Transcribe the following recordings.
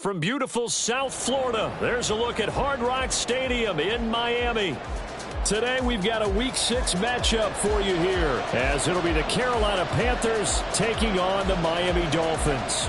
From beautiful South Florida, there's a look at Hard Rock Stadium in Miami. Today we've got a Week 6 matchup for you here, as it'll be the Carolina Panthers taking on the Miami Dolphins.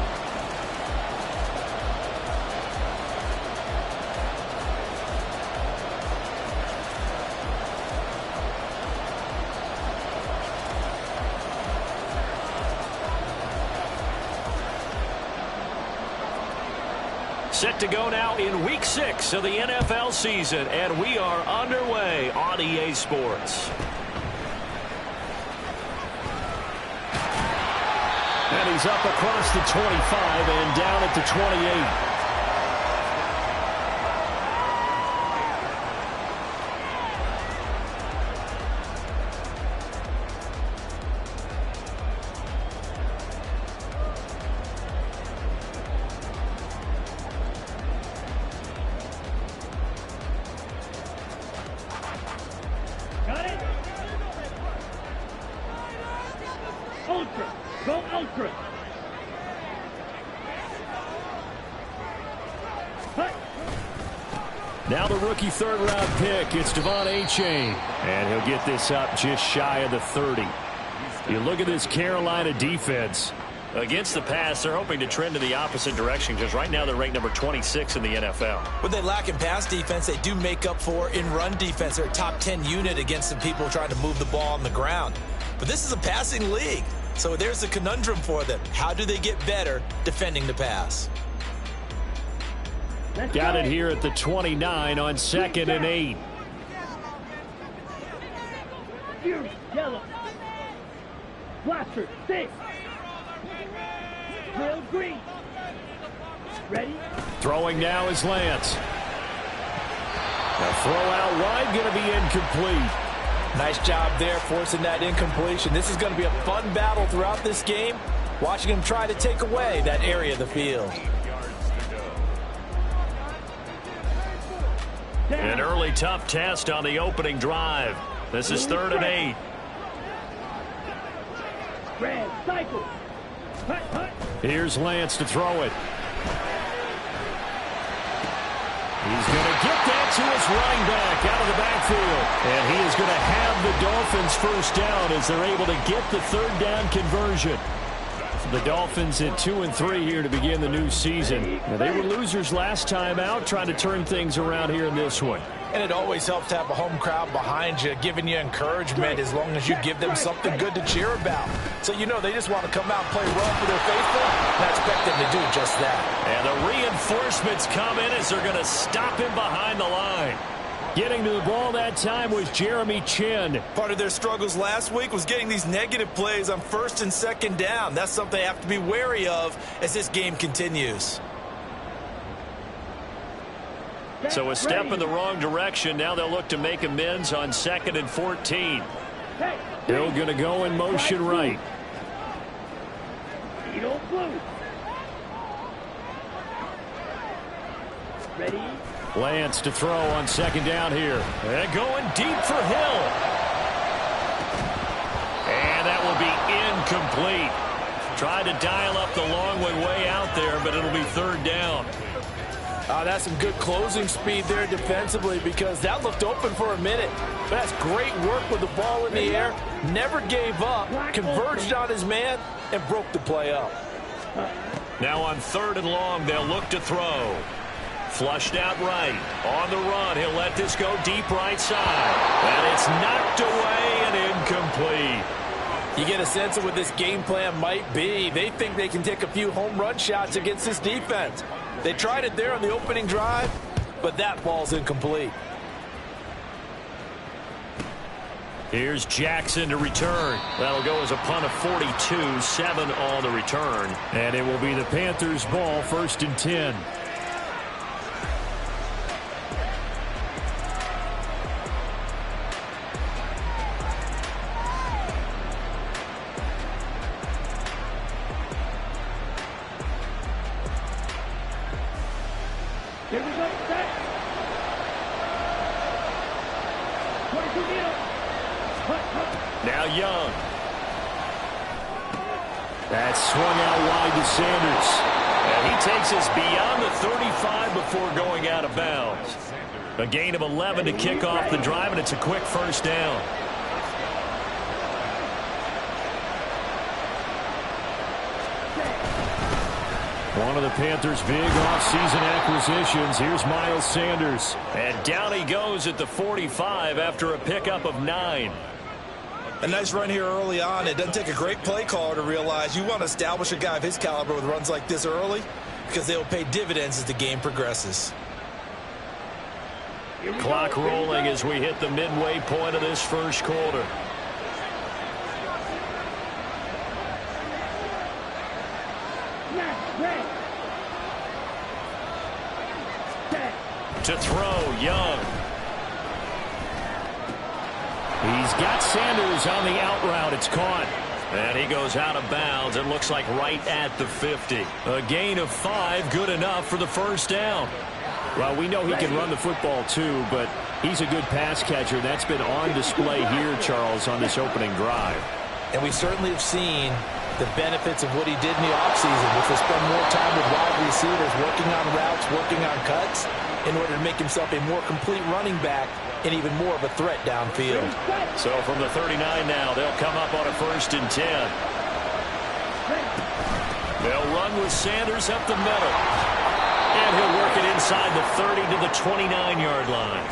Set to go now in Week 6 of the NFL season, and we are underway on EA Sports. And he's up across the 25 and down at the 28. Now the rookie third-round pick, it's Devon Achane, and he'll get this up just shy of the 30. You look at this Carolina defense. Against the pass, they're hoping to trend in the opposite direction because right now they're ranked number 26 in the NFL. What they lack in pass defense, they do make up for in run defense. They're a top 10 unit against some people trying to move the ball on the ground. But this is a passing league, so there's a conundrum for them. How do they get better defending the pass? Got it here at the 29 on 2nd and 8. Yellow. Blaster, 6. Drill green. Ready? Throwing now is Lance. The throw out wide, going to be incomplete. Nice job there forcing that incompletion. This is going to be a fun battle throughout this game. Watching him try to take away that area of the field. An early tough test on the opening drive. This is 3rd and 8. Red cycle. Hut, hut. Here's Lance to throw it. He's going to get that to his running back out of the backfield. And he is going to have the Dolphins first down as they're able to get the 3rd down conversion. The Dolphins at 2-3 here to begin the new season. Now, they were losers last time out, trying to turn things around here in this one. And it always helps to have a home crowd behind you, giving you encouragement as long as you give them something good to cheer about. So you know they just want to come out and play well for their faithful, and I expect them to do just that. And the reinforcements come in as they're going to stop him behind the line. Getting to the ball that time was Jeremy Chin. Part of their struggles last week was getting these negative plays on 1st and 2nd down. That's something they have to be wary of as this game continues. So a step in the wrong direction. Now they'll look to make amends on 2nd and 14. Hill going to go in motion right. Ready? Lance to throw on 2nd down here. And going deep for Hill. And that will be incomplete. Tried to dial up the long one way out there, but it'll be 3rd down. That's some good closing speed there defensively because that looked open for a minute. But that's great work with the ball in the air. Never gave up, converged on his man, and broke the play up. Now on 3rd and long, they'll look to throw. Flushed out right. On the run, he'll let this go deep right side. And it's knocked away and incomplete. You get a sense of what this game plan might be. They think they can take a few home run shots against this defense. They tried it there on the opening drive, but that ball's incomplete. Here's Jackson to return. That'll go as a punt of 42, 7 on the return. And it will be the Panthers' ball, 1st and 10. Here we go, set. 22 meter. Now Young. That swung out wide to Sanders. And he takes us beyond the 35 before going out of bounds. A gain of 11 to kick off the drive, and it's a quick first down. One of the Panthers' big offseason acquisitions. Here's Miles Sanders. And down he goes at the 45 after a pickup of 9. A nice run here early on. It doesn't take a great play caller to realize you want to establish a guy of his caliber with runs like this early, because they'll pay dividends as the game progresses. Clock rolling as we hit the midway point of this first quarter. To throw, Young. He's got Sanders on the out route. It's caught. And he goes out of bounds. It looks like right at the 50. A gain of 5, good enough for the first down. Well, we know he can run the football too, but he's a good pass catcher. That's been on display here, Charles, on this opening drive. And we certainly have seen the benefits of what he did in the offseason, which was spend more time with wide receivers, working on routes, working on cuts, in order to make himself a more complete running back and even more of a threat downfield. So from the 39 now, they'll come up on a 1st and 10. They'll run with Sanders up the middle. And he'll work it inside the 30 to the 29-yard line.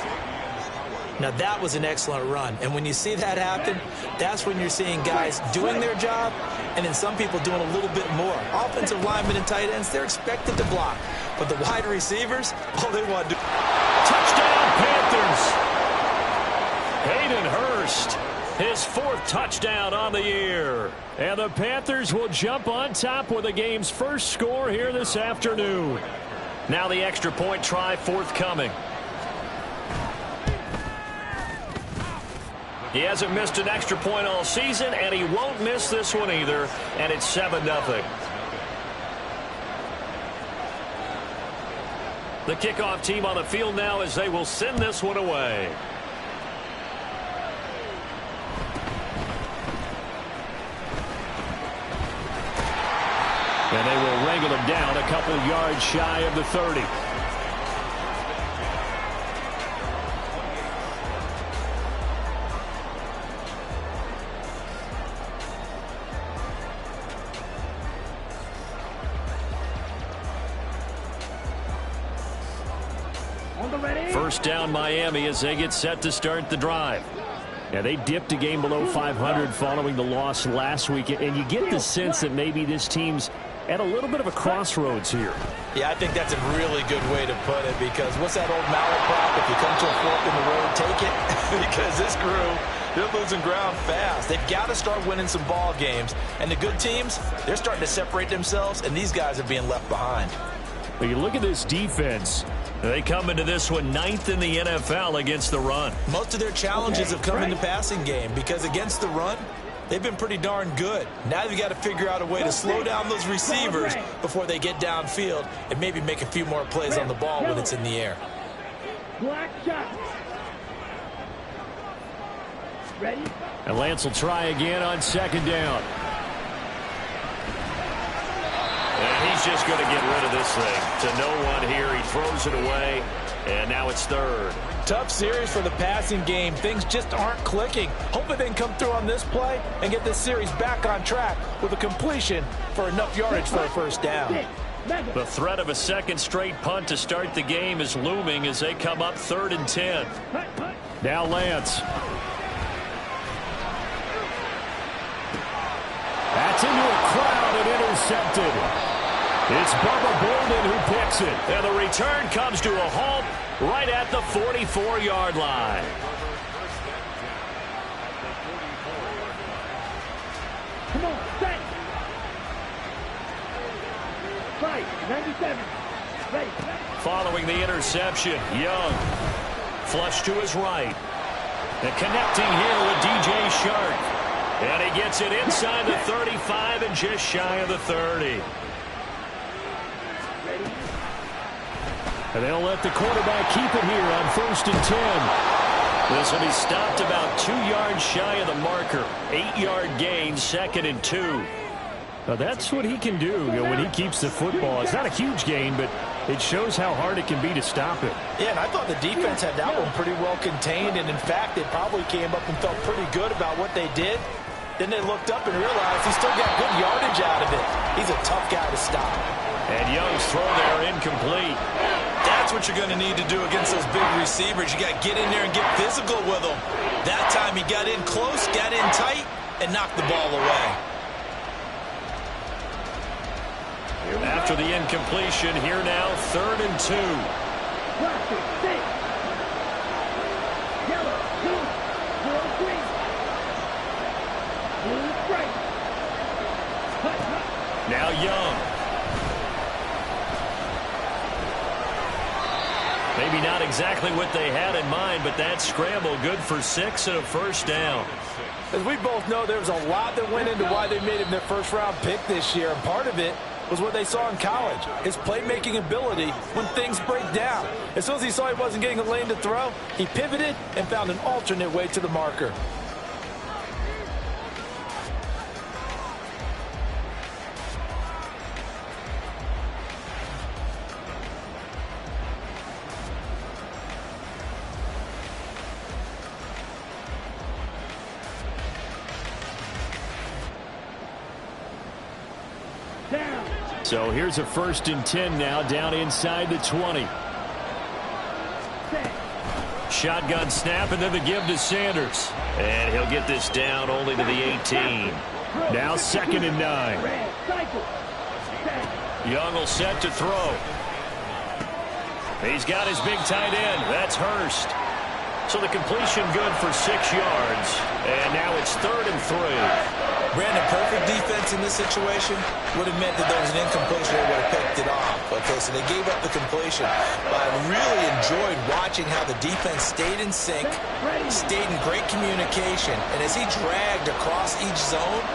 Now that was an excellent run. And when you see that happen, that's when you're seeing guys doing their job and then some people doing a little bit more. Offensive linemen and tight ends, they're expected to block. But the wide receivers, all they want to do. Touchdown, Panthers! Hayden Hurst, his 4th touchdown on the year. And the Panthers will jump on top with the game's first score here this afternoon. Now the extra point try forthcoming. He hasn't missed an extra point all season, and he won't miss this one either, and it's 7-0. The kickoff team on the field now as they will send this one away. And they will wrangle him down a couple yards shy of the 30. First down Miami as they get set to start the drive. Yeah, they dipped a game below 500 following the loss last week, and you get the sense that maybe this team's at a little bit of a crossroads here. Yeah, I think that's a really good way to put it, because what's that old malaprop? If you come to a fork in the road, take it. Because this crew, they're losing ground fast. They've got to start winning some ball games. And the good teams, they're starting to separate themselves, and these guys are being left behind. But you look at this defense. They come into this one 9th in the NFL against the run. Most of their challenges have come in the passing game, because against the run, they've been pretty darn good. Now they've got to figure out a way to slow down those receivers before they get downfield and maybe make a few more plays on the ball when it's in the air. Black shot. Ready? And Lance will try again on 2nd down. And he's just going to get rid of this thing to no one here. He throws it away, and now it's 3rd. Tough series for the passing game. Things just aren't clicking. Hopefully they can come through on this play and get this series back on track with a completion for enough yardage for a first down. The threat of a 2nd straight punt to start the game is looming as they come up 3rd and 10. Now Lance. That's into a crowd and intercepted. It's Bubba Bolden who picks it. And the return comes to a halt right at the 44-yard line. Come on, set. Right, 97. Ready. Following the interception, Young. Flush to his right. And connecting here with DJ Shark. And he gets it inside the 35 and just shy of the 30. And they'll let the quarterback keep it here on 1st and 10. This will be stopped about 2 yards shy of the marker. 8-yard gain, 2nd and 2. That's what he can do, when he keeps the football. It's not a huge gain, but it shows how hard it can be to stop it. Yeah, and I thought the defense had that one pretty well contained, and in fact, they probably came up and felt pretty good about what they did. Then they looked up and realized he still got good yardage out of it. He's a tough guy to stop. And Young's throw there incomplete. That's what you're going to need to do against those big receivers. You got to get in there and get physical with them. That time he got in close, got in tight, and knocked the ball away. After the incompletion, here now, 3rd and 2. Plastic, six. Yellow, blue, blue, green. Blue, bright. Hut, hut. Now Young. Maybe not exactly what they had in mind, but that scramble good for 6 and a first down. As we both know, there was a lot that went into why they made him their first-round pick this year, and part of it was what they saw in college, his playmaking ability when things break down. As soon as he saw he wasn't getting a lane to throw, he pivoted and found an alternate way to the marker. So here's a 1st and 10 now, down inside the 20. Shotgun snap, and then the give to Sanders. And he'll get this down only to the 18. Now 2nd and 9. Young will set to throw. He's got his big tight end. That's Hurst. So the completion good for 6 yards. And now it's 3rd and 3. Brandon, perfect defense in this situation would have meant that there was an incompletion. They would have picked it off. Okay, so they gave up the completion. But I really enjoyed watching how the defense stayed in sync, stayed in great communication. And as he dragged across each zone,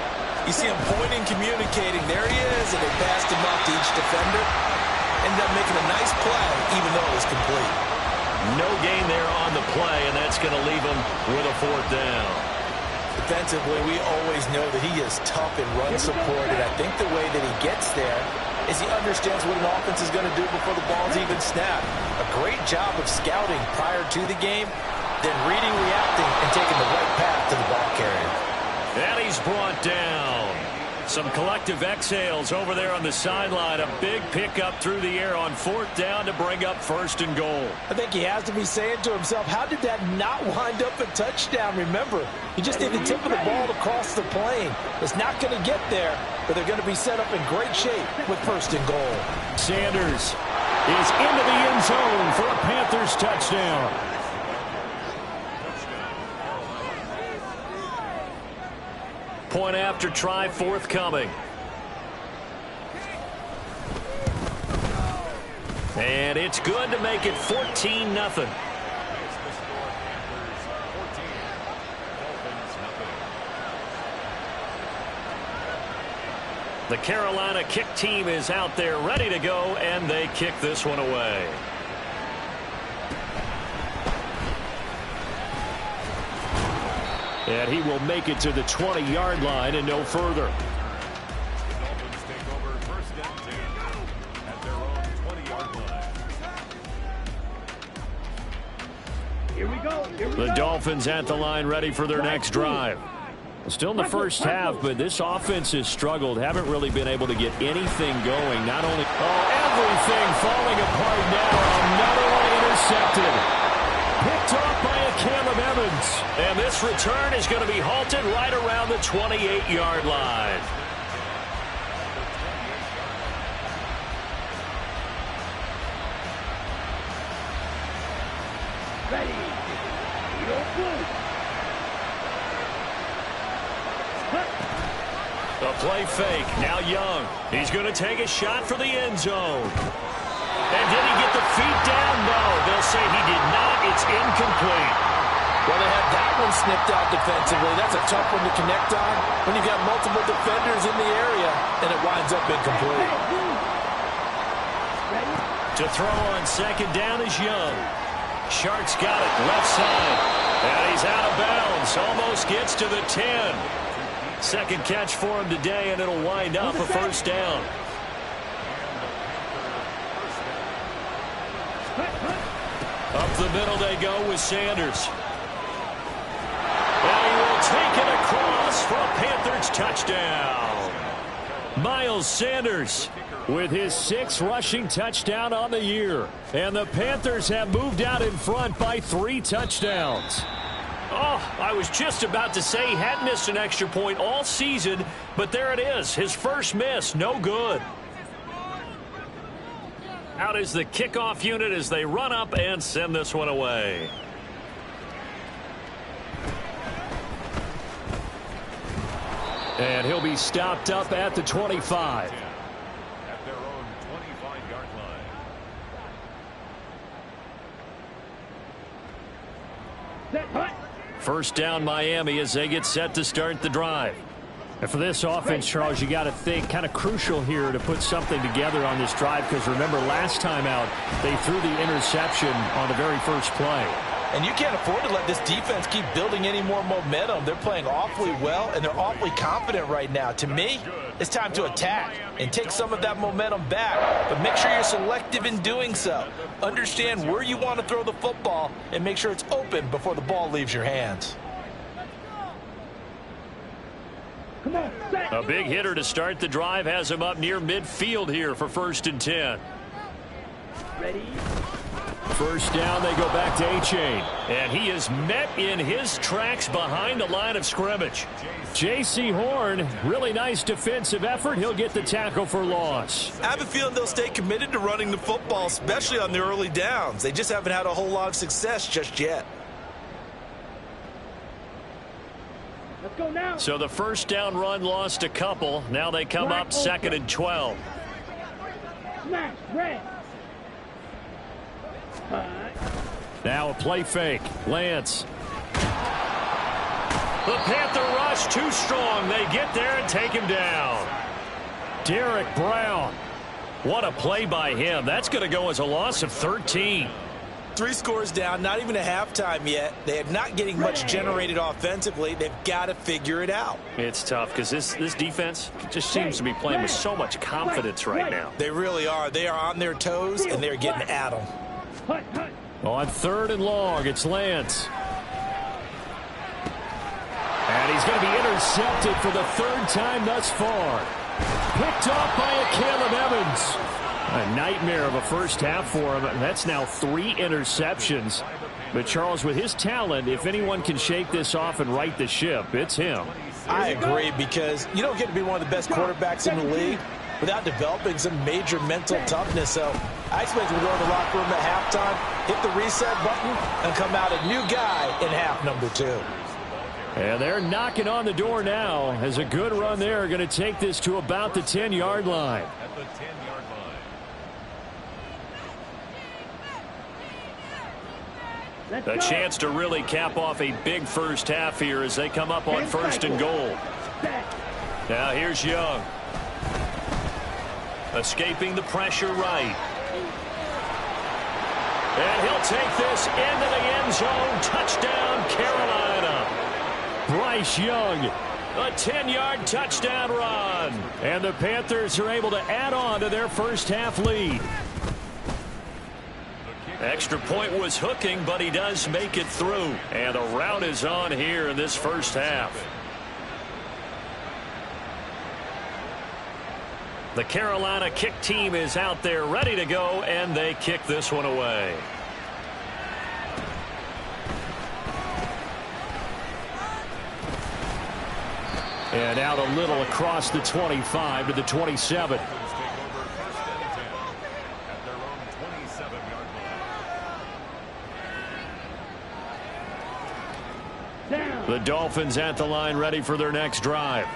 you see him pointing, communicating. There he is, and they passed him up to each defender. Ended up making a nice play, even though it was complete. No gain there on the play, and that's going to leave him with a 4th down. Defensively, we always know that he is tough in run support, and I think the way that he gets there is he understands what an offense is going to do before the ball's even snapped. A great job of scouting prior to the game, then reading, reacting, and taking the right path to the ball carrier. And he's brought down. Some collective exhales over there on the sideline. A big pickup through the air on 4th down to bring up 1st and goal. I think he has to be saying to himself, how did that not wind up a touchdown? Remember, he just did the tip of the ball across the plane. It's not going to get there, but they're going to be set up in great shape with 1st and goal. Sanders is into the end zone for a Panthers touchdown. Point after try forthcoming. And it's good to make it 14-0. The Carolina kick team is out there ready to go, and they kick this one away. And he will make it to the 20-yard line and no further. The Dolphins take over 1st and 10 at their own 20-yard line. Here we go. The Dolphins at the line ready for their next drive. Still in the first half, but this offense has struggled. Haven't really been able to get anything going. Not only everything falling apart now. Another one intercepted. Picked off by a Caleb Evans. And this return is going to be halted right around the 28-yard line. Ready. Your blue. The play fake. Now Young. He's going to take a shot for the end zone. And did he get the feet down? No. They'll say he did not. It's incomplete. Well, they had that one snipped out defensively. That's a tough one to connect on when you've got multiple defenders in the area, and it winds up incomplete. To throw on 2nd down is Young. Shark's got it left side. And he's out of bounds. Almost gets to the 10. Second catch for him today, and it'll wind up a first down. Up the middle they go with Sanders. And he will take it across for a Panthers touchdown. Miles Sanders with his 6th rushing touchdown on the year. And the Panthers have moved out in front by 3 touchdowns. Oh, I was just about to say he hadn't missed an extra point all season, but there it is. His first miss, no good. Out is the kickoff unit as they run up and send this one away. And he'll be stopped up at the 25. At their own 25-yard line. First down Miami as they get set to start the drive. And for this offense, Charles, you got to think kind of crucial here to put something together on this drive, because remember last time out they threw the interception on the very first play. And you can't afford to let this defense keep building any more momentum. They're playing awfully well, and they're awfully confident right now. To me, it's time to attack and take some of that momentum back. But make sure you're selective in doing so. Understand where you want to throw the football and make sure it's open before the ball leaves your hands. A big hitter to start the drive has him up near midfield here for 1st and 10. Ready? First down, they go back to A-Chain. And he is met in his tracks behind the line of scrimmage. J.C. Horn, really nice defensive effort. He'll get the tackle for loss. I have a feeling they'll stay committed to running the football, especially on the early downs. They just haven't had a whole lot of success just yet. Let's go now. So the first down run lost a couple. Now they come up 2nd and 12. Smash, red. Now a play fake. Lance. The Panther rush too strong. They get there and take him down. Derek Brown. What a play by him. That's going to go as a loss of 13. 3 scores down, not even a halftime yet. They are not getting much generated offensively. They've got to figure it out. It's tough because this defense just seems to be playing with so much confidence right now. They really are. They are on their toes, and they're getting at them. On 3rd and long, it's Lance. And he's going to be intercepted for the 3rd time thus far. Picked off by Caleb Evans. A nightmare of a first half for him. That's now 3 interceptions. But Charles, with his talent, if anyone can shake this off and right the ship, it's him. I agree, because you don't get to be one of the best quarterbacks in the league without developing some major mental toughness. So I expect him to go in the locker room at halftime, hit the reset button, and come out a new guy in half number 2. And they're knocking on the door now as a good run there. Going to take this to about the 10-yard line. At the 10-yard line. A chance to really cap off a big first half here as they come up on 1st and goal. Now here's Young. Escaping the pressure right. And he'll take this into the end zone. Touchdown, Carolina. Bryce Young, a 10-yard touchdown run. And the Panthers are able to add on to their first half lead. Extra point was hooking, but he does make it through. And the rout is on here in this first half. The Carolina kick team is out there ready to go, and they kick this one away. And out a little across the 25 to the 27. The Dolphins at the line ready for their next drive.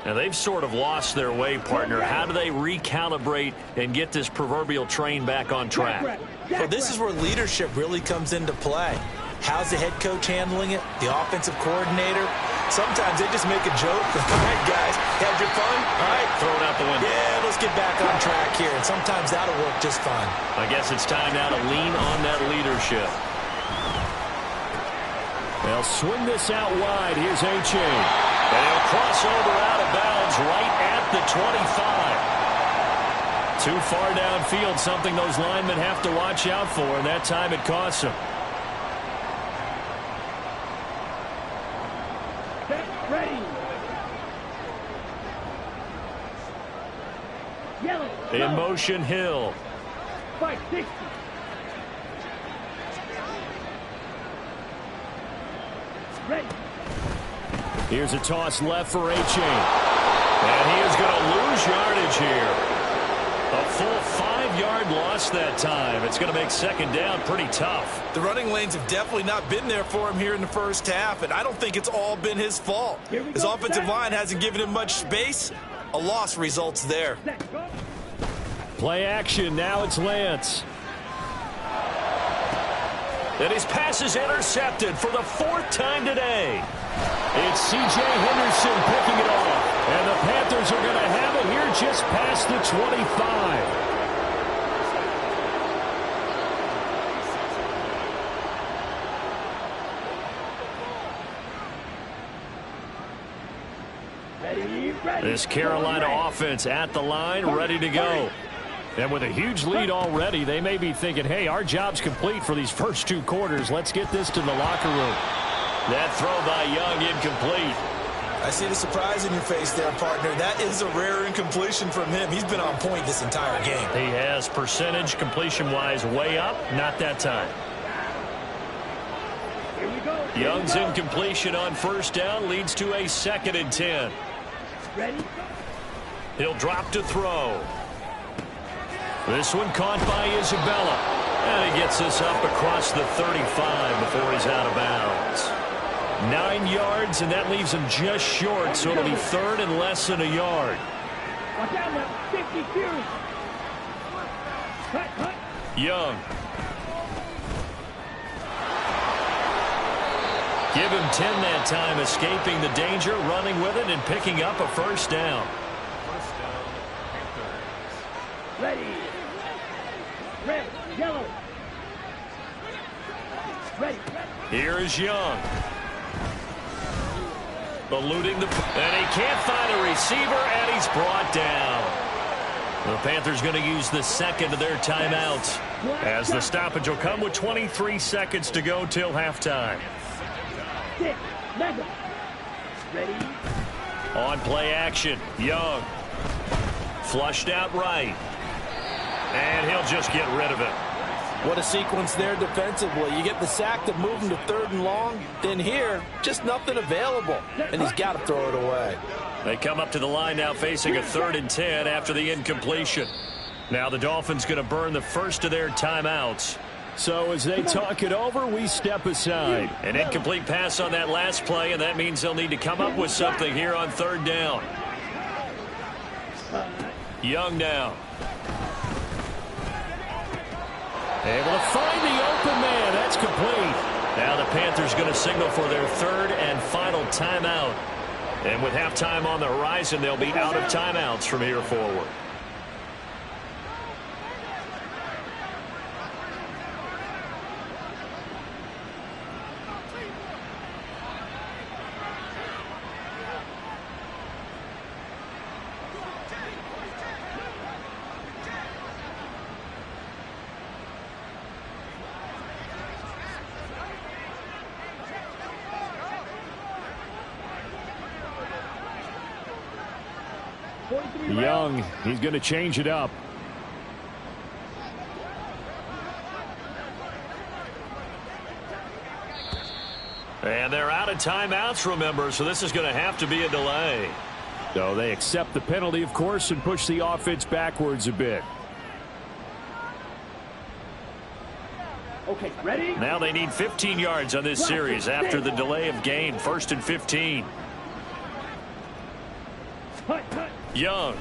And they've sort of lost their way, partner. How do they recalibrate and get this proverbial train back on track? Well, this is where leadership really comes into play. How's the head coach handling it? The offensive coordinator? Sometimes they just make a joke. All right, guys, had your fun? All right, throw it out the window. Yeah, let's get back on track here. And sometimes that'll work just fine. I guess it's time now to lean on that leadership. They'll swing this out wide. Here's A-Chain. And he'll cross over out of bounds right at the 25. Too far downfield, something those linemen have to watch out for, and that time it costs them. Ready. Yellow. In motion, Hill. 560. Ready. Here's a toss left for A-Chain. And he is going to lose yardage here. A full 5-yard loss that time. It's going to make second down pretty tough. The running lanes have definitely not been there for him here in the first half, and I don't think it's all been his fault. His offensive line hasn't given him much space. A loss results there. Play action. Now it's Lance. And his pass is intercepted for the 4th time today. It's C.J. Henderson picking it off. And the Panthers are going to have it here just past the 25. This Carolina offense at the line, ready to go. And with a huge lead already, they may be thinking, hey, our job's complete for these first 2 quarters. Let's get this to the locker room. That throw by Young incomplete. I see the surprise in your face there, partner. That is a rare incompletion from him. He's been on point this entire game. He has percentage completion-wise way up. Not that time. Here we go. Young's incompletion on first down leads to a 2nd and 10. Ready. He'll drop to throw. This one caught by Isabella. And he gets this up across the 35 before he's out of bounds. 9 yards, and that leaves him just short, so it'll be 3rd and less than a yard. Watch out now. 50 Fury. Cut. Young. Give him 10 that time, escaping the danger, running with it, and picking up a first down. Ready. Red. Yellow. Ready. Here is Young. Eluding the... And he can't find a receiver, and he's brought down. The Panthers going to use the 2nd of their timeouts, as the stoppage will come with 23 seconds to go till halftime. 6. Mega. Ready. On play action, Young. Flushed out right. And he'll just get rid of it. What a sequence there defensively. You get the sack to move him to 3rd and long. Then here, just nothing available. And he's got to throw it away. They come up to the line now facing a 3rd and 10 after the incompletion. Now the Dolphins going to burn the first of their timeouts. So as they talk it over, we step aside. An incomplete pass on that last play, and that means they'll need to come up with something here on 3rd down. Young now. Able to find the open man. That's complete. Now the Panthers going to signal for their 3rd and final timeout. And with halftime on the horizon, they'll be out of timeouts from here forward. Young, he's going to change it up. And they're out of timeouts, remember, so this is going to have to be a delay. So they accept the penalty, of course, and push the offense backwards a bit. Okay, ready? Now they need 15 yards on this series after the delay of game. 1st and 15. Young.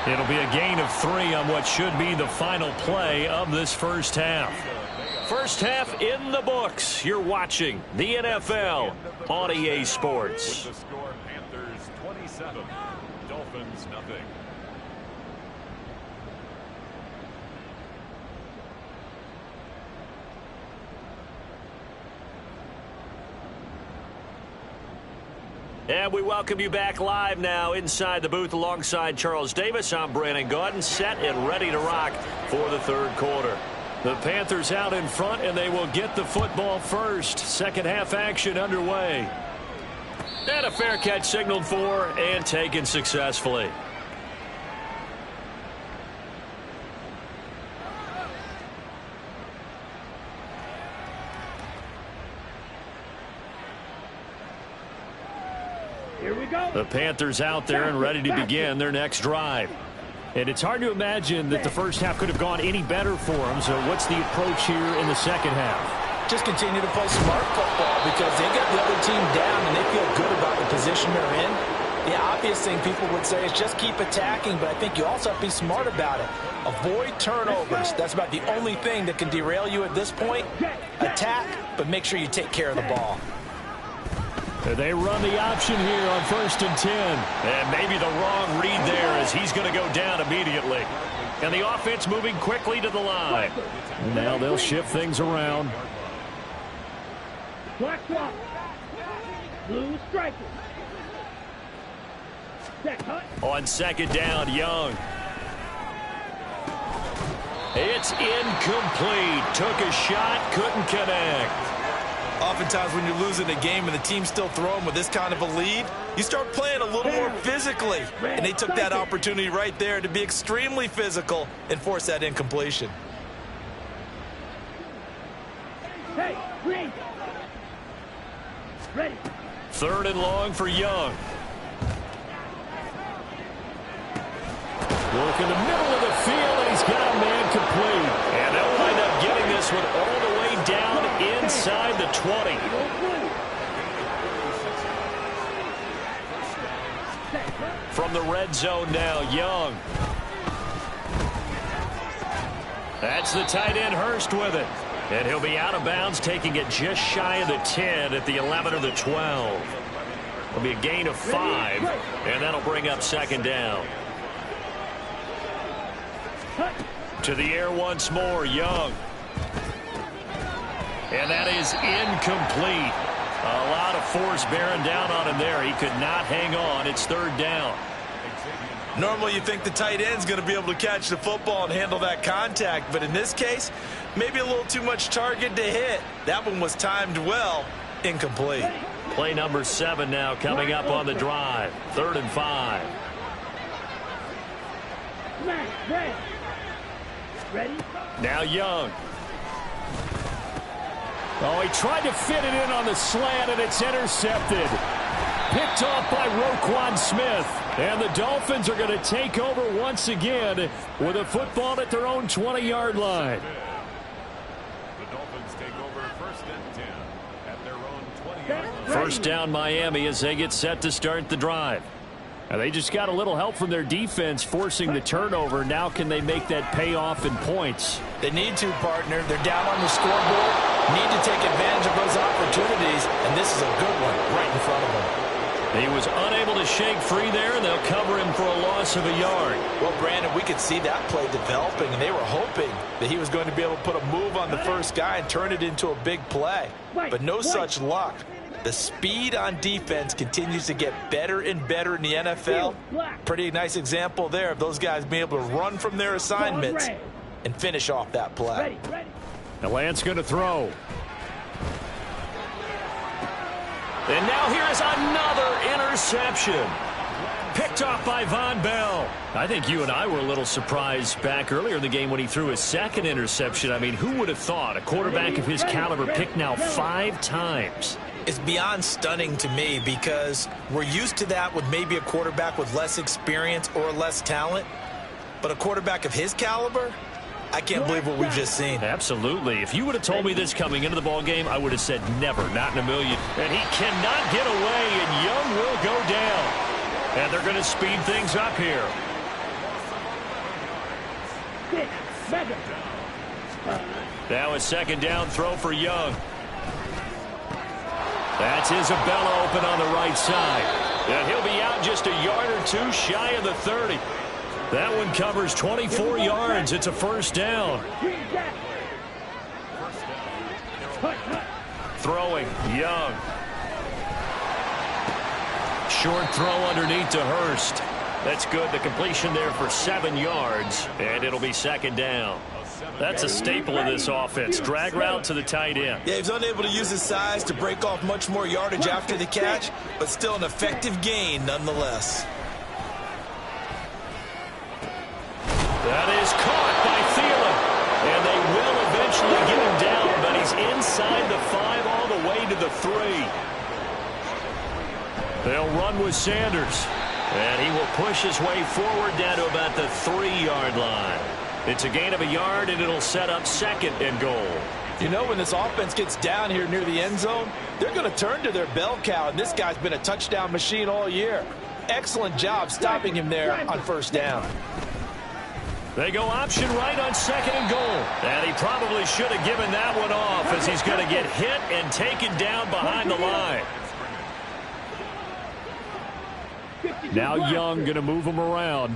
It'll be a gain of 3 on what should be the final play of this first half. First half in the books. You're watching the NFL on EA Sports. With the score, Panthers 27, Dolphins nothing. And we welcome you back live now inside the booth alongside Charles Davis. I'm Brandon Gaudin, set and ready to rock for the third quarter. The Panthers out in front, and they will get the football first. Second half action underway. And a fair catch signaled for and taken successfully. Here we go. The Panthers out there and ready to begin their next drive. And it's hard to imagine that the first half could have gone any better for them. So what's the approach here in the second half? Just continue to play smart football because they got the other team down and they feel good about the position they're in. The obvious thing people would say is just keep attacking, but I think you also have to be smart about it. Avoid turnovers. That's about the only thing that can derail you at this point. Attack, but make sure you take care of the ball. They run the option here on 1st and 10. And maybe the wrong read there as he's going to go down immediately. And the offense moving quickly to the line. Now they'll shift things around. Black swap. Blue striker. Set cut. On second down, Young. It's incomplete. Took a shot, couldn't connect. Oftentimes when you're losing a game and the team's still throwing with this kind of a lead, you start playing a little more physically. And they took that opportunity right there to be extremely physical and force that incompletion. Hey, green. Ready. Third and long for Young. Work in the middle of the field, and he's got a man complete. And they'll wind up getting this one all the way down inside the 20. From the red zone now, Young. That's the tight end Hurst with it. And he'll be out of bounds, taking it just shy of the 10 at the 11 or the 12. It'll be a gain of 5, and that'll bring up second down. To the air once more, Young. And that is incomplete. A lot of force bearing down on him there. He could not hang on. It's third down. Normally you think the tight end's going to be able to catch the football and handle that contact, but in this case, maybe a little too much target to hit. That one was timed well. Incomplete. Play number 7 now coming up on the drive. 3rd and 5. Ready? Now Young. Oh, he tried to fit it in on the slant, and it's intercepted. Picked off by Roquan Smith. And the Dolphins are going to take over once again with a football at their own 20-yard line. The Dolphins take over 1st and 10 at their own 20-yard line. First down Miami as they get set to start the drive. And they just got a little help from their defense forcing the turnover. Now can they make that pay off in points? They need to, partner. They're down on the scoreboard. Need to take advantage of those opportunities. And this is a good one right in front of them. He was unable to shake free there, and they'll cover him for a loss of a yard. Well, Brandon, we could see that play developing, and they were hoping that he was going to be able to put a move on the first guy and turn it into a big play. But no such luck. The speed on defense continues to get better and better in the NFL. Pretty nice example there of those guys being able to run from their assignments and finish off that play. Now Lance going to throw. And now here's another interception. Picked off by Von Bell. I think you and I were a little surprised back earlier in the game when he threw his second interception. I mean, who would have thought a quarterback of his caliber picked now 5 times? It's beyond stunning to me because we're used to that with maybe a quarterback with less experience or less talent. But a quarterback of his caliber, I can't believe what we've just seen. Absolutely. If you would have told me this coming into the ball game, I would have said never, not in a million. And he cannot get away, and Young will go down. And they're going to speed things up here. Now a second down throw for Young. That's Isabella open on the right side. And he'll be out just a yard or 2 shy of the 30. That one covers 24 yards. It's a first down. Throwing, Young. short throw underneath to Hurst. That's good. The completion there for 7 yards, and it'll be second down. That's a staple of this offense. Drag route to the tight end. Yeah, he's unable to use his size to break off much more yardage after the catch, but still an effective gain nonetheless. That is caught by Thielen. And they will eventually get him down, but he's inside the 5 all the way to the 3. They'll run with Sanders. And he will push his way forward down to about the 3-yard line. It's a gain of a yard, and it'll set up second and goal. You know, when this offense gets down here near the end zone, they're going to turn to their bell cow, and this guy's been a touchdown machine all year. Excellent job stopping him there on first down. They go option right on second and goal. And he probably should have given that one off, as he's going to get hit and taken down behind the line. Now Young going to move him around.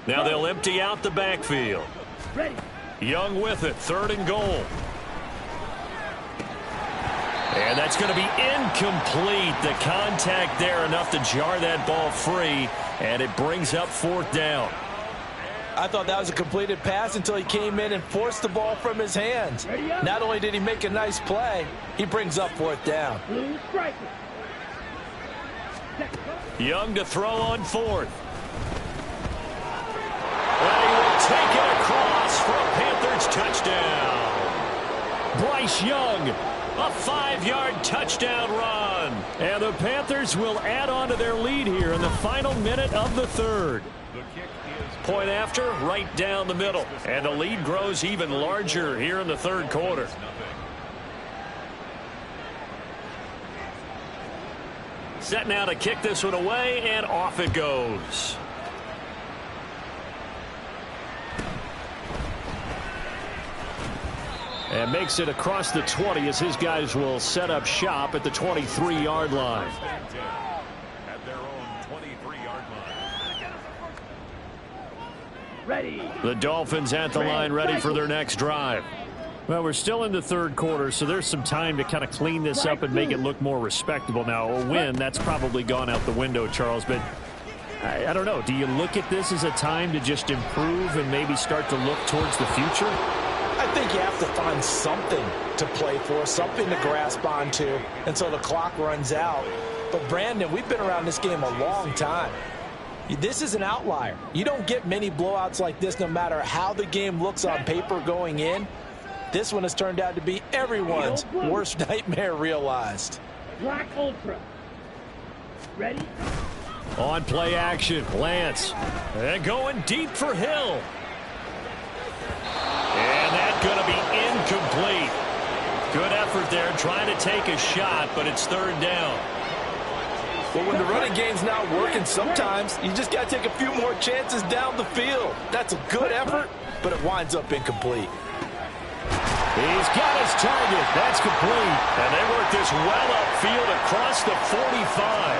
Now they'll empty out the backfield. Young with it, 3rd and goal. And that's going to be incomplete. The contact there enough to jar that ball free, and it brings up 4th down. I thought that was a completed pass until he came in and forced the ball from his hands. Not only did he make a nice play, he brings up 4th down. Young to throw on 4th. And he will take it across for a Panthers touchdown. Bryce Young, a 5-yard touchdown run. And the Panthers will add on to their lead here in the final minute of the 3rd. Point after, right down the middle. And the lead grows even larger here in the 3rd quarter. Set now to kick this one away, and off it goes. And makes it across the 20 as his guys will set up shop at the 23-yard line. At their own 23-yard line. Ready. The Dolphins at the line, ready for their next drive. Well, we're still in the 3rd quarter, so there's some time to kind of clean this up and make it look more respectable. Now, a win, that's probably gone out the window, Charles, but I don't know. Do you look at this as a time to just improve and maybe start to look towards the future? I think you have to find something to play for, something to grasp onto until the clock runs out. But, Brandon, we've been around this game a long time. This is an outlier. You don't get many blowouts like this no matter how the game looks on paper going in. This one has turned out to be everyone's worst nightmare realized. Black Ultra. Ready? On play action, Lance. And going deep for Hill. And that's going to be incomplete. Good effort there trying to take a shot, but it's 3rd down. Well, when the running game's not working, sometimes you just got to take a few more chances down the field. That's a good effort, but it winds up incomplete. He's got his target. That's complete. And they work this well upfield across the 45.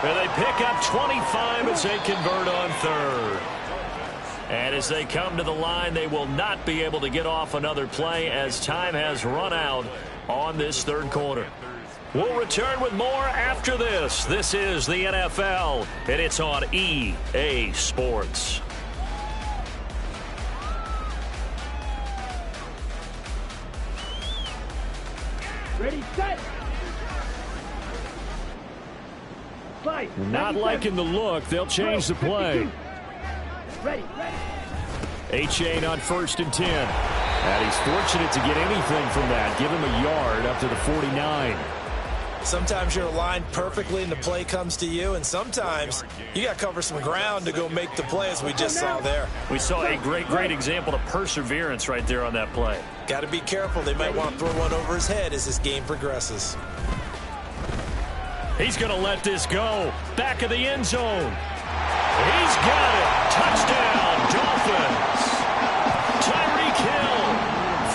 And they pick up 25 as they convert on 3rd. And as they come to the line, they will not be able to get off another play as time has run out on this 3rd quarter. We'll return with more after this. This is the NFL, and it's on EA Sports. Ready, set. Five. Not liking the look. They'll change the play. Ready. A-Chain on 1st and 10. And he's fortunate to get anything from that. Give him a yard up to the 49. Sometimes you're aligned perfectly and the play comes to you, and sometimes you got to cover some ground to go make the play, as we just saw there. We saw a great example of perseverance right there on that play. Got to be careful. They might want to throw one over his head as this game progresses. He's going to let this go. Back of the end zone. He's got it. Touchdown, Dolphins. Tyreek Hill,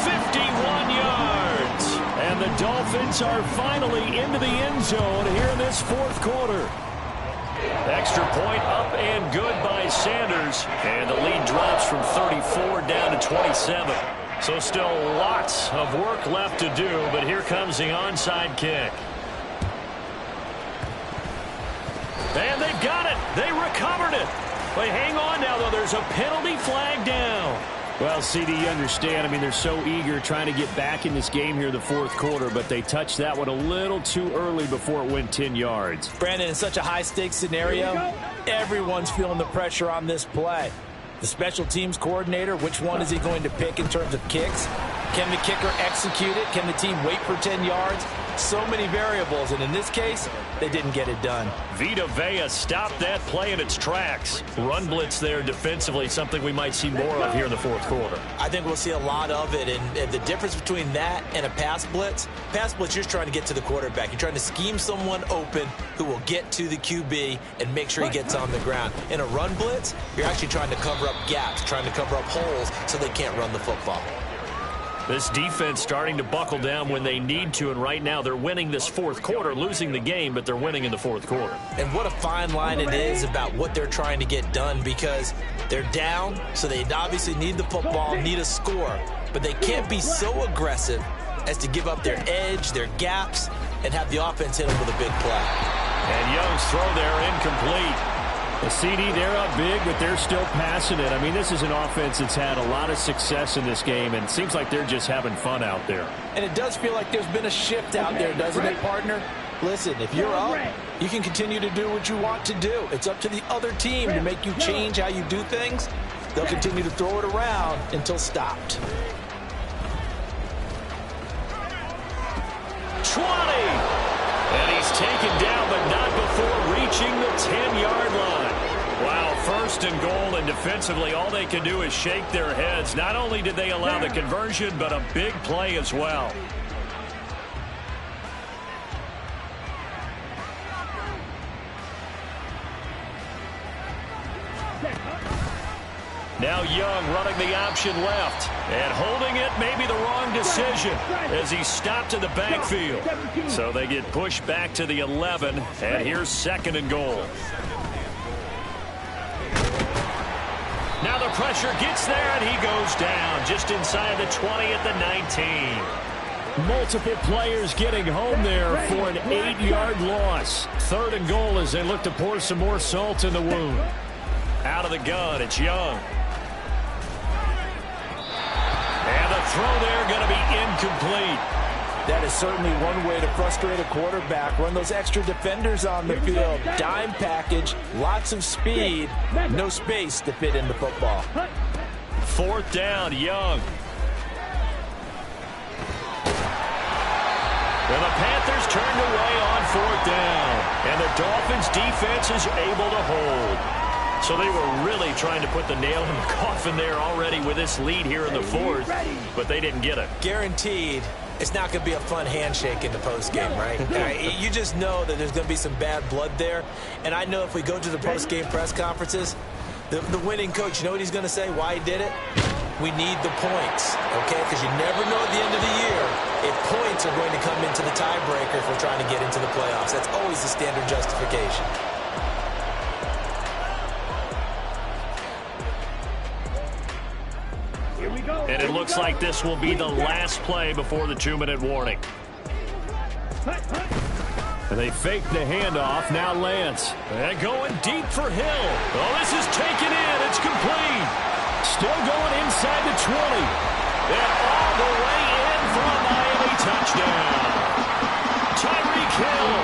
51 yards. And the Dolphins are finally into the end zone here in this 4th quarter. Extra point up and good by Sanders. And the lead drops from 34 down to 27. So still lots of work left to do, but here comes the onside kick. recovered it. But hang on now, though. There's a penalty flag down. Well, CD, you understand. I mean, they're so eager trying to get back in this game here in the fourth quarter, but they touched that one a little too early before it went 10 yards. Brandon, in such a high-stakes scenario, everyone's feeling the pressure on this play. The special teams coordinator, which one is he going to pick in terms of kicks? Can the kicker execute it? Can the team wait for 10 yards? So many variables, and in this case, they didn't get it done. Vita Vea stopped that play in its tracks. Run blitz there defensively, something we might see more of here in the fourth quarter. I think we'll see a lot of it, and the difference between that and a pass blitz, you're just trying to get to the quarterback. You're trying to scheme someone open who will get to the QB and make sure he gets on the ground. In a run blitz, you're actually trying to cover up gaps, trying to cover up holes so they can't run the football. This defense starting to buckle down when they need to, and right now they're winning this fourth quarter, losing the game, but they're winning in the fourth quarter. And what a fine line it is about what they're trying to get done, because they're down, so they obviously need the football, need a score, but they can't be so aggressive as to give up their edge, their gaps, and have the offense hit them with a big play. And Young's throw there incomplete. The CD, they're up big, but they're still passing it. I mean, this is an offense that's had a lot of success in this game, and it seems like they're just having fun out there. And it does feel like there's been a shift out there, doesn't it, partner? Listen, if you're up, you can continue to do what you want to do. It's up to the other team to make you change how you do things. They'll continue to throw it around until stopped. 20! And he's taken down, but not before reaching the 10-yard line. Wow, first and goal, and defensively, all they can do is shake their heads. Not only did they allow the conversion, but a big play as well. Now Young running the option left, and holding it may be the wrong decision as he stopped in the backfield. So they get pushed back to the 11, and here's second and goal. Now the pressure gets there, and he goes down just inside the 20 at the 19. Multiple players getting home there for an 8-yard loss. Third and goal as they look to pour some more salt in the wound. Out of the gun, it's Young. And the throw there going to be incomplete. That is certainly one way to frustrate a quarterback. Run those extra defenders on the field. Dime package, lots of speed, no space to fit in the football. Fourth down, Young. Well, the Panthers turned away on fourth down, and the Dolphins' defense is able to hold. So they were really trying to put the nail in the coffin there already with this lead here in the fourth, but they didn't get it. Guaranteed, it's not going to be a fun handshake in the postgame, right? You just know that there's going to be some bad blood there. And I know if we go to the postgame press conferences, the winning coach, you know what he's going to say, why he did it? We need the points, okay? Because you never know at the end of the year if points are going to come into the tiebreaker if we're trying to get into the playoffs. That's always the standard justification. And it looks like this will be the last play before the 2-minute warning. And they fake the handoff. Now Lance. And going deep for Hill. Oh, this is taken in. It's complete. Still going inside the 20. And all the way in for a Miami touchdown. Tyreek Hill.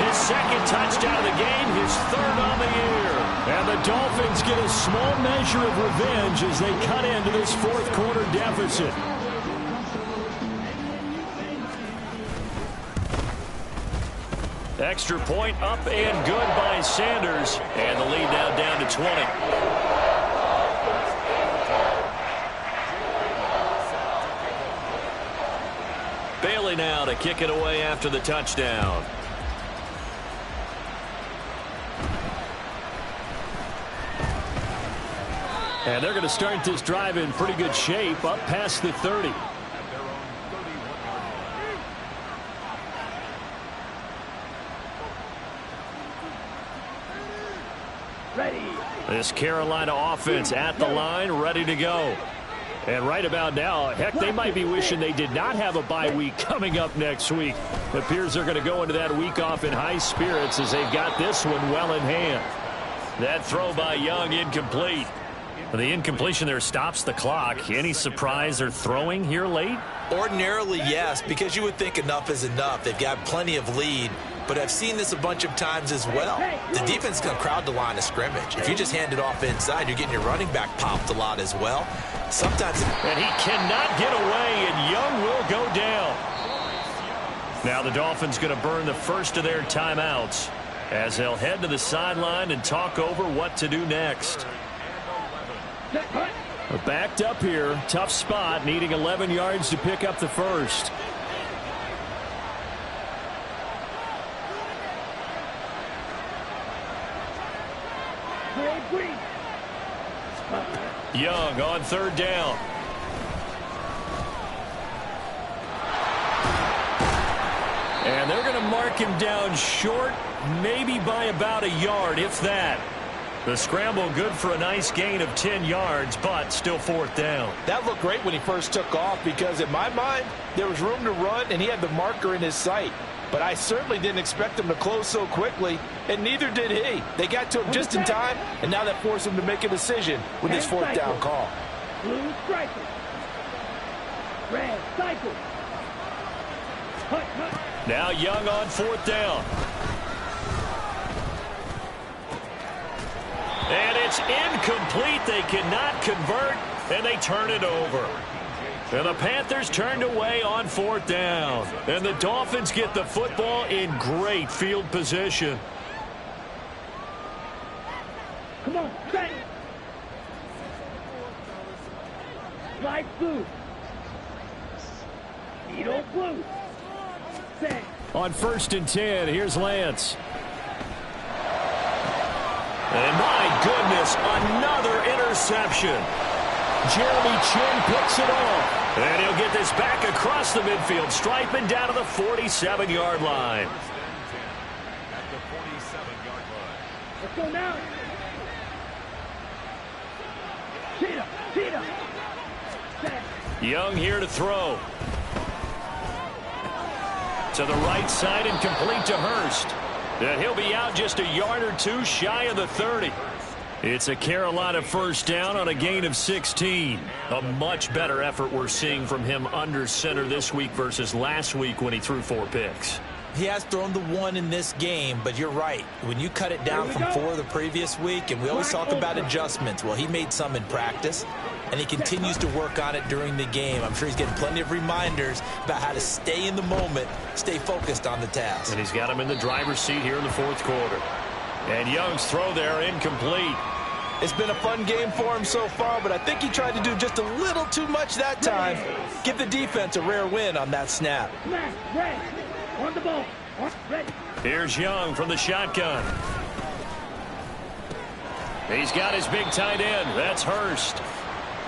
His second touchdown of the game, his third on the year. And the Dolphins get a small measure of revenge as they cut into this fourth quarter deficit. Extra point up and good by Sanders. And the lead now down to 20. Bailey now to kick it away after the touchdown. And they're going to start this drive in pretty good shape, up past the 30. Ready. This Carolina offense at the line, ready to go. And right about now, heck, they might be wishing they did not have a bye week coming up next week. It appears they're going to go into that week off in high spirits as they've got this one well in hand. That throw by Young incomplete. The incompletion there stops the clock. Any surprise they're throwing here late? Ordinarily, yes, because you would think enough is enough. They've got plenty of lead, but I've seen this a bunch of times as well. The defense is going to crowd the line of scrimmage. If you just hand it off inside, you're getting your running back popped a lot as well. Sometimes, and he cannot get away, and Young will go down. Now the Dolphins going to burn the first of their timeouts as they'll head to the sideline and talk over what to do next. We're backed up here. Tough spot, needing 11 yards to pick up the first. Young on third down. And they're going to mark him down short, maybe by about a yard, if that. The scramble good for a nice gain of 10 yards, but still fourth down. That looked great when he first took off because, in my mind, there was room to run, and he had the marker in his sight. But I certainly didn't expect him to close so quickly, and neither did he. They got to him just in time, and now that forced him to make a decision with this fourth down call. Blue striker. Red cycle. Now Young on fourth down. And it's incomplete. They cannot convert, and they turn it over. And the Panthers turned away on fourth down. And the Dolphins get the football in great field position. Come on, set. Slide blue. Needle blue. Set. On 1st and 10, here's Lance. And my goodness, another interception. Jeremy Chin picks it off. And he'll get this back across the midfield stripe and down to the 47-yard line. At the 47-yard line. Let's go now. Cheetah, cheetah. Set. Young here to throw. To the right side and complete to Hurst. And he'll be out just a yard or two shy of the 30. It's a Carolina first down on a gain of 16. A much better effort we're seeing from him under center this week versus last week when he threw 4 picks. he has thrown the one in this game, but you're right. When you cut it down from 4 the previous week, and we always talk about adjustments, well, he made some in practice, and he continues to work on it during the game. I'm sure he's getting plenty of reminders about how to stay in the moment, stay focused on the task. And he's got him in the driver's seat here in the fourth quarter. And Young's throw there incomplete. It's been a fun game for him so far, but I think he tried to do just a little too much that time. Give the defense a rare win on that snap. Red, on the ball. Ready. Here's Young from the shotgun. He's got his big tight end. That's Hurst.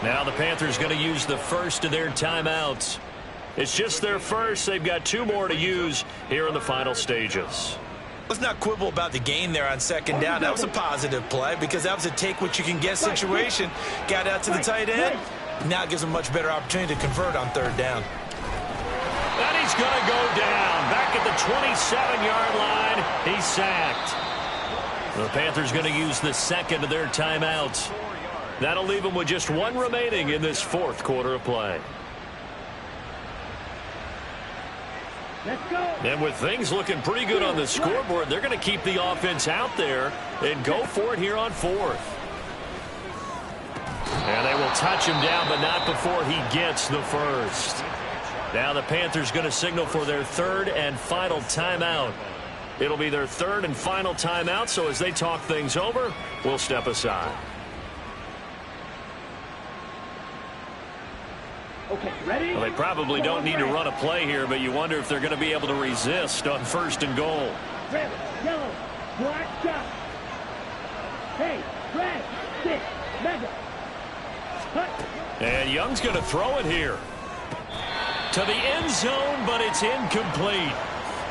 Now the Panthers going to use the first of their timeouts. It's just their first. They've got 2 more to use here in the final stages. Let's not quibble about the gain there on second down. That was a positive play because that was a take-what-you-can-get situation. Got out to the tight end. Now it gives him a much better opportunity to convert on third down. And he's going to go down. Back at the 27-yard line. He's sacked. The Panthers going to use the second of their timeouts. That'll leave them with just 1 remaining in this fourth quarter of play. Let's go. And with things looking pretty good on the scoreboard, they're going to keep the offense out there and go for it here on fourth. And they will touch him down, but not before he gets the first. Now the Panthers going to signal for their 3rd and final timeout. It'll be their 3rd and final timeout, so as they talk things over, we'll step aside. Okay, ready? Well, they probably don't need to run a play here, but you wonder if they're going to be able to resist on 1st and goal. Red, yellow, black shot. Hey, red, 6, mega. Cut. And Young's going to throw it here. To the end zone, but it's incomplete.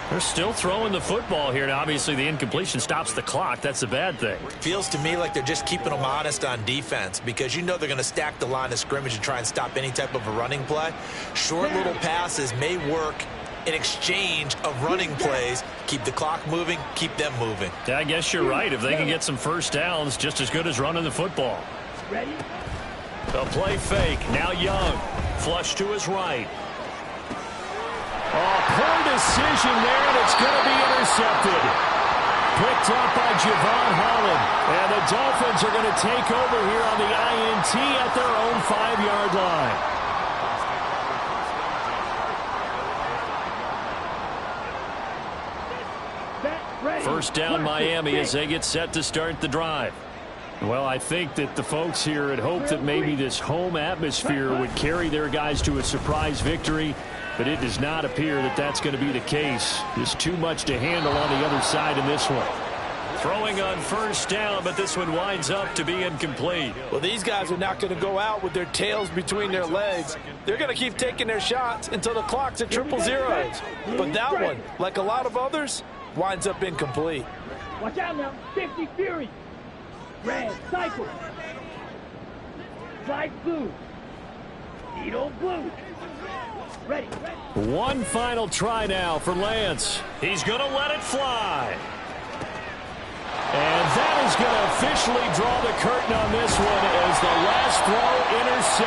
They're still throwing the football here. Now, obviously, the incompletion stops the clock. That's a bad thing. Feels to me like they're just keeping them honest on defense because you know they're going to stack the line of scrimmage and try and stop any type of a running play. Short little passes may work an exchange of running plays. Keep the clock moving, keep them moving. Yeah, I guess you're right. If they can get some first downs, just as good as running the football. Ready? The play fake. Now Young. Flush to his right. Oh, poor decision there, and it's going to be intercepted. Picked up by Javon Holland. And the Dolphins are going to take over here on the INT at their own 5-yard line. First down Miami as they get set to start the drive. Well, I think that the folks here had hoped that maybe this home atmosphere would carry their guys to a surprise victory, but it does not appear that that's going to be the case. There's too much to handle on the other side in this one. Throwing on first down, but this one winds up to be incomplete. Well, these guys are not going to go out with their tails between their legs. They're going to keep taking their shots until the clock's at 000. But that one, like a lot of others, winds up incomplete. Watch out now. 50 Fury. Red, cycle. Slide blue. Needle blue. Ready. One final try now for Lance. He's going to let it fly. And that is going to officially draw the curtain on this one as the last throw intercepted.